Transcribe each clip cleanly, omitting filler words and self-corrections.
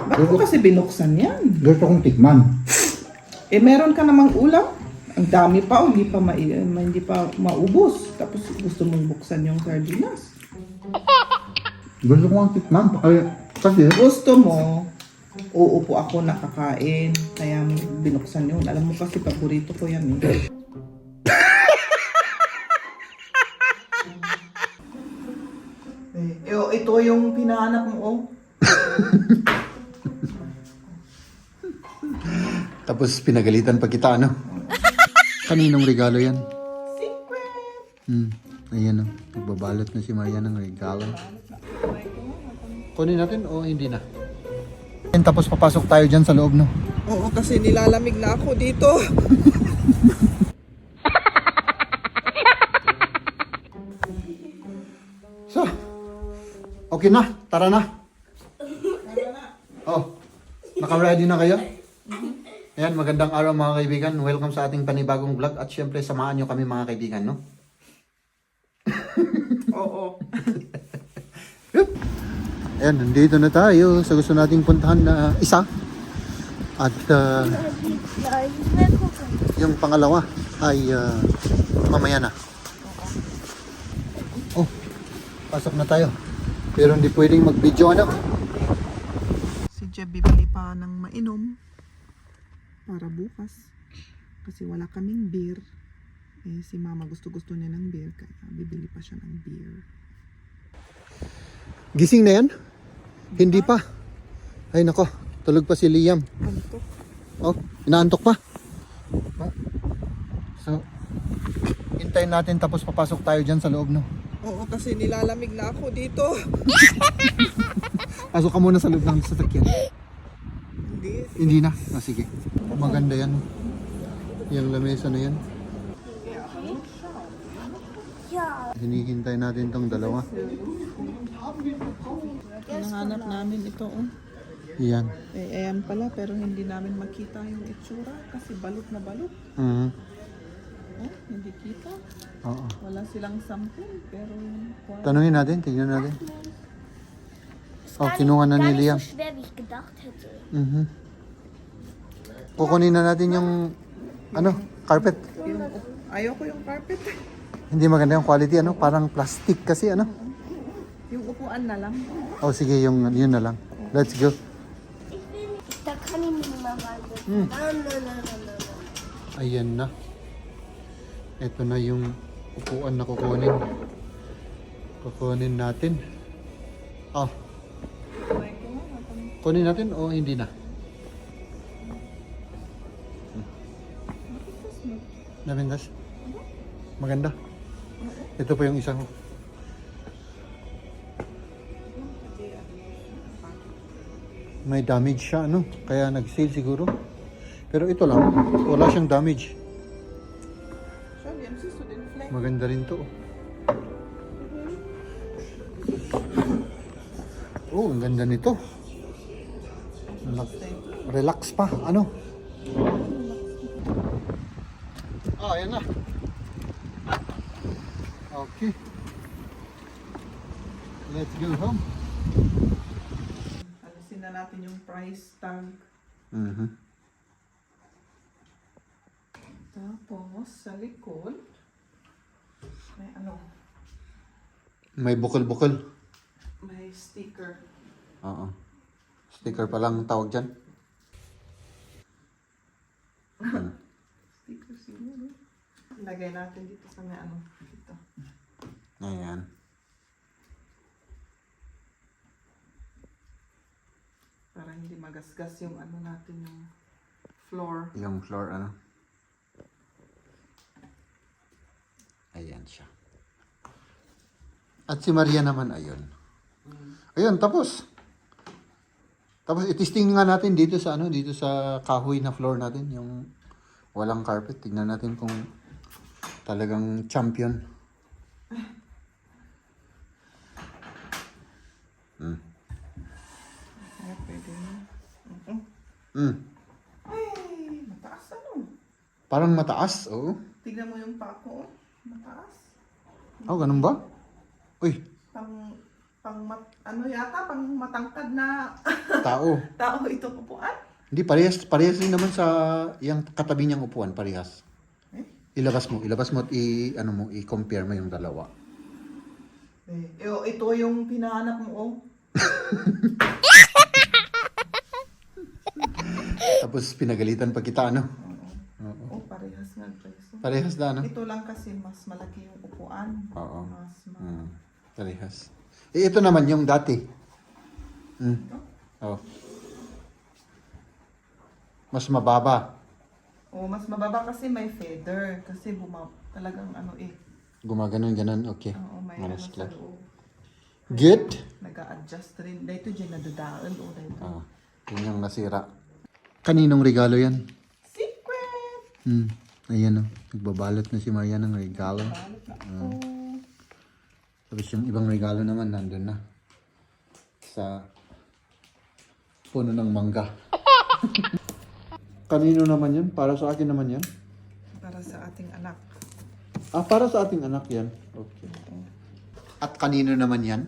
Ba't mo kasi binuksan yan? Gusto kong tikman. Eh, meron ka namang ulam. Ang dami pa, hindi pa maubos. Tapos gusto mong buksan yung sardinas. Gusto kong tikman. Kasi Gusto mo, uupo ako nakakain. Kaya binuksan yun. Alam mo kasi paborito ko yan. Eh. Ito yung pinahanap mo, oh. tapos pinagalitan pa kita, ano? Kaninong regalo yan? Secret! Ayan, oh. Nagbabalot na si Maria ng regalo. Kunin natin o hindi na? Tapos papasok tayo dyan sa loob, no? Oo, kasi nilalamig na ako dito. So, okay na. Tara na. Oh, naka-ready na kayo? Ayan, magandang araw mga kaibigan. Welcome sa ating panibagong vlog. At syempre, samahan nyo kami mga kaibigan, no? Oo. Ayan, nandito na tayo sa gusto nating puntahan na isa. At yung pangalawa ay mamaya na. Oh, pasok na tayo. Pero hindi pwedeng mag-video, ano? Si Jeb bibili pa ng mainom para bukas. Kasi wala kaming beer. Eh, si Mama gusto-gusto niya ng beer. Kaya bibili pa siya ng beer. Gising na yan? Hindi pa. Ay nako, tulog pa si Liam. Antok. Oh, inaantok pa. Oh. So, hintayin natin tapos papasok tayo dyan sa loob, no? Oo, kasi nilalamig na ako dito. Pasok ka muna sa loob ng sasakyan. Hindi. Hindi na. Ah, sige. Maganda yan. Yung lamesa na yan. Hinihintay natin tong dalawa. Hinahanap namin ito, oh. Yan. Eh, ayan pala, pero hindi namin makita yung itsura kasi balot na balot. Mhm. Oh, hindi kita. Oo. Wala silang sample, pero... Tanungin natin, tignan natin. Oh, kinuha na ni Liam. so schwer, wie ich gedacht hätte. Mhm. Kukunin na natin yung ano, carpet. Ayoko yung carpet. Hindi maganda yung quality, ano, parang plastic kasi, ano. Yung upuan na lang. Oh, sige, yun na lang. Let's go. Da kann ich nicht mehr weiter. Nein. Ayan na. Ito na yung upuan na kukunin. Kukunin natin. Oh. Kunin natin o hindi na? Nabendas? Maganda. Ito pa yung isa ko. May damage siya, ano? Kaya nag-sale siguro. Pero ito lang, wala siyang damage. Maganda rin to. Oh, ang ganda nito. Relax pa, ano? Ah, ayan na. Okay. Let's go home. Alisin na natin yung price tag. Mhm. Tapos, sa likod, may ano, May bukol-bukol. may sticker. Oo. Sticker pa lang tawag dyan. Sticker siguro. Lagay natin dito sa may ano, dito. Ayan. Para hindi magasgas yung ano natin, yung floor. Yung floor, ano? Ayan siya. At si Maria naman, ayun. Ayun, tapos. Tapos itisting nga natin dito sa ano, dito sa kahoy na floor natin, yung walang carpet. Tignan natin kung talagang champion. Kaya pwede na. Ay, mataas ano. Parang mataas, oo. Tignan mo yung pako, oh. Mataas. Oh, ganun ba? Uy, ano yata, pang matangkad na Tao. tao ito upuan. Hindi, parehas din naman sa yung katabi niyang upuan, parehas. Eh? Ilabas mo at i-compare mo yung dalawa. Ito yung pinahanap mo, oh. Tapos pinagalitan pa kita, ano? Oo. Oh, parehas nga guys. Parehas na, ano? Ito lang kasi mas malaki yung upuan. Oo. Mas Parehas. Ito naman yung dati. Oh. Mas mababa. Oh, mas mababa kasi may feather. Kasi talagang ano Gumaganon, okay. Oo, may Malas sa lang. loob. Good? Nag-a-adjust rin. Dito dyan nadadaan. O, dito. Yun yung nasira. Kaninong regalo yan? Secret! Ayan o. Nagbabalot na si Maria ng regalo. Balot na ako. Tapos yung ibang regalo naman nandun na. Sa puno ng mangga. Kanino naman yan? Para sa akin naman yan? Para sa ating anak. Para sa ating anak yan. Okay. At kanino naman yan?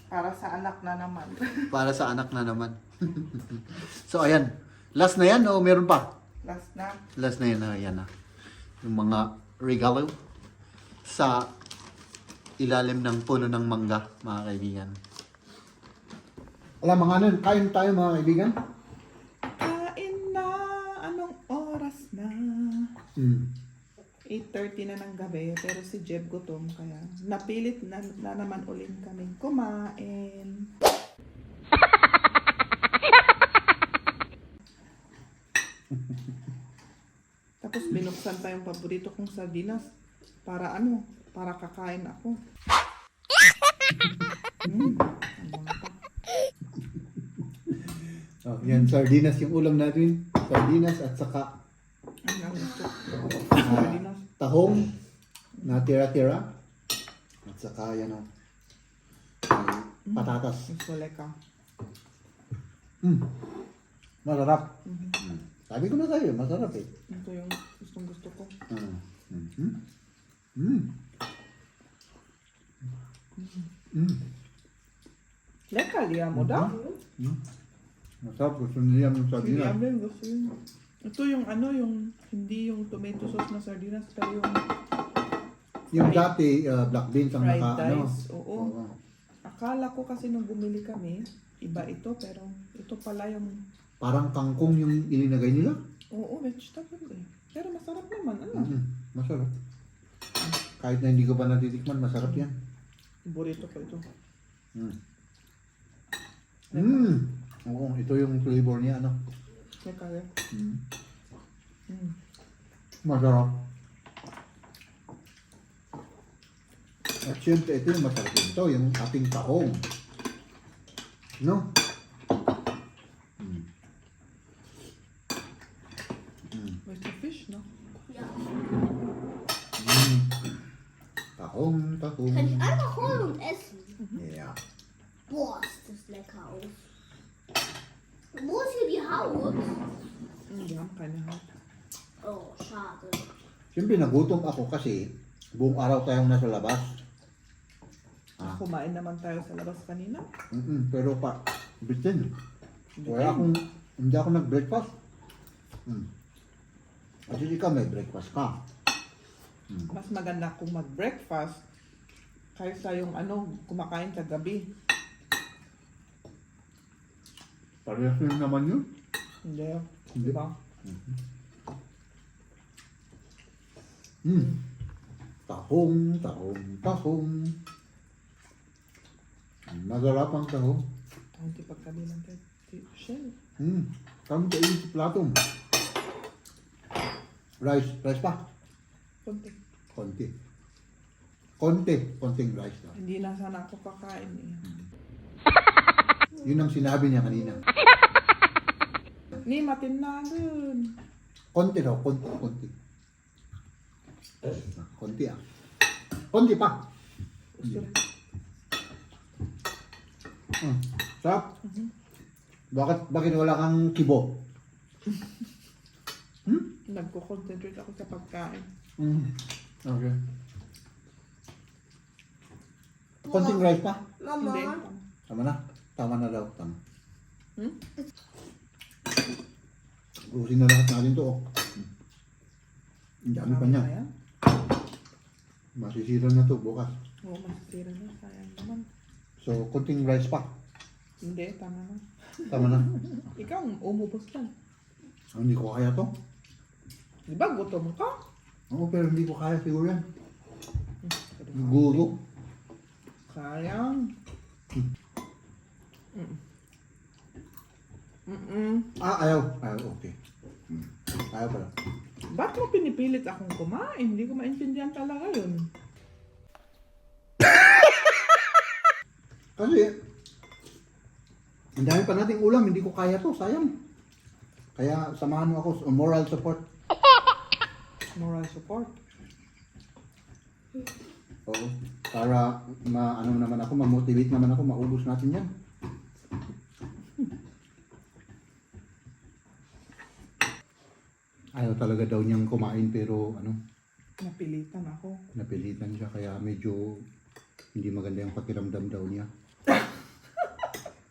Para sa anak na naman. Para sa anak na naman. So ayan. Last na yan o meron pa? Last na. Last na yan. Ayan na. Yung mga regalo sa ilalim ng puno ng mangga, mga kaibigan. Alam mga ano, kain tayo mga kaibigan? Kain na. Anong oras na? 8:30 na ng gabi. Pero si Jeb gutom. Kaya napilit na naman ulit kaming kumain. Tapos binuksan pa yung paborito kong sardinas. Para ano? Para kakain ako. Ang mga pa. Yan, sardinas yung ulam natin. Sardinas at saka Ang gusto. Sardinas. tahong na tira-tira. At saka yan o. Patatas. Gusto leka. Masarap. Sabi ko na sa'yo, masarap eh. Ito yung gustong gusto ko. Leka, liya mo daw? Masarap, gusto niya yung Hindi amin, gusto yun. Ito yung ano, yung hindi yung tomato sauce na sardinas, pero yung Yung dati, black beans ang fried naka, ano. rice. Oo. Akala ko kasi nung bumili kami, iba ito, pero ito pala yung, Parang kangkong yung ilinagay nila. oo, vegetable eh. Pero masarap naman, ano? Masarap. Kahit na hindi ko pa natitikman, masarap yan. Burrito ko ito. Oo, ito yung flavor niya, ano. Leka, leka. Masarap. At syempre, ito yung masarap ito, yung ating tahong. No? Where's the fish, no? Ja. Tahong. Kann ich einfach holen und essen? Yeah. Boah, ist das lecker aus. Wo ist hier die Haut? Wir haben keine Haut. Oh, schade. Siyempre, nagutom ako kasi buong araw tayong nasa labas. Kumain naman tayo sa labas kanina. Pero bitin. Hindi ako nag-breakfast. Kasi ikaw may breakfast ka. Mas maganda kung mag-breakfast kaysa yung ano, kumakain sa gabi. Parehas rin naman yun. Hindi. Hindi. Diba? Tahong. Masarap ang tahong. Hindi pagkabilang kay Shell. Kami kayo sa platong. Rice pa. Konti. Konting rice lang. Hindi na sana ako kakain eh. Yun ang sinabi niya kanina. Ni, matin na dun. Konti daw, konti. Konti ah. Konti pa. Gusto. Sarap. Bakit wala kang kibo? Nagko-concentrate ako sa pagkain. Okay. Konting rice pa. Hindi. Mama. Tama na. Tama na daw. Tama. Hmm? Ubusin na lahat natin to. Oh. Ang dami pa niya. Ayan. Masisira na to bukas. Oo, masisira na. Sayang naman. So, konting rice pa. Hindi, tama na. Tama na. Ikaw, umubos ka. Hindi ko kaya to. Di ba, gutom ka? Oo, pero hindi ko kaya siguro yan. Siguro. Sayang. Ayaw. Ayaw, okay. Ayaw pala. Ba't mo pinipilit akong kumain? Hindi ko maintindihan talaga yun. Kasi, ang dami pa nating ulam, hindi ko kaya to, sayang. Kaya samahan mo ako sa moral support. Moral support. Oo. Para ano naman ako, ma-motivate naman ako, maubos natin yan. Ayaw talaga daw niyang kumain pero Napilitan ako. napilitan siya kaya medyo hindi maganda yung pakiramdam daw niya.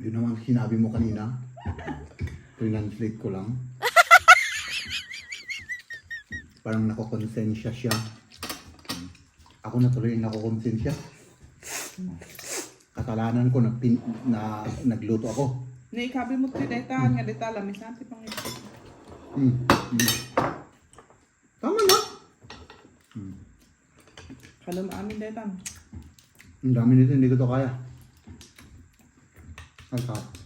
Yun naman sinabi mo kanina. Translate ko lang. Parang nakokonsensya siya. Ako na tuloy yung nakokonsensya. Kasalanan ko na nagluto ako. Naikabi mo ti deta, nga deta, lamisan ti pang ito. Tama na. Kalam amin deta. Ang dami nito, hindi ko to kaya.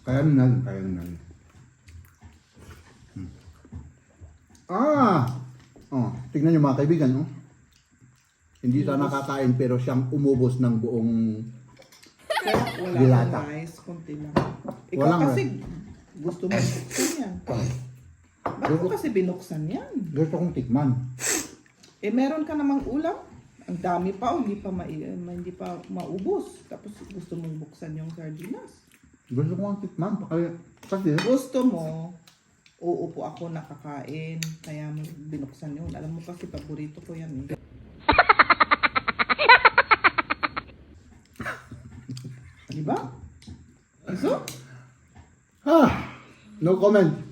Kaya na. Tignan nyo mga kaibigan, no? Hindi siya nakakain pero siyang umubos ng buong Pero wala Dilata. kang rice, konti lang. Ikaw Walang kasi gusto mo buksan yan. Ba't mo kasi binuksan yan? gusto kong tikman. Eh meron ka namang ulam. Ang dami pa, hindi pa maubos. Tapos gusto mong buksan yung sardinas. Gusto kong tikman. Kasi, Gusto mo, uupo ako nakakain, kaya mo binuksan yun. Alam mo kasi paborito ko yan eh. Diba? So, no comment.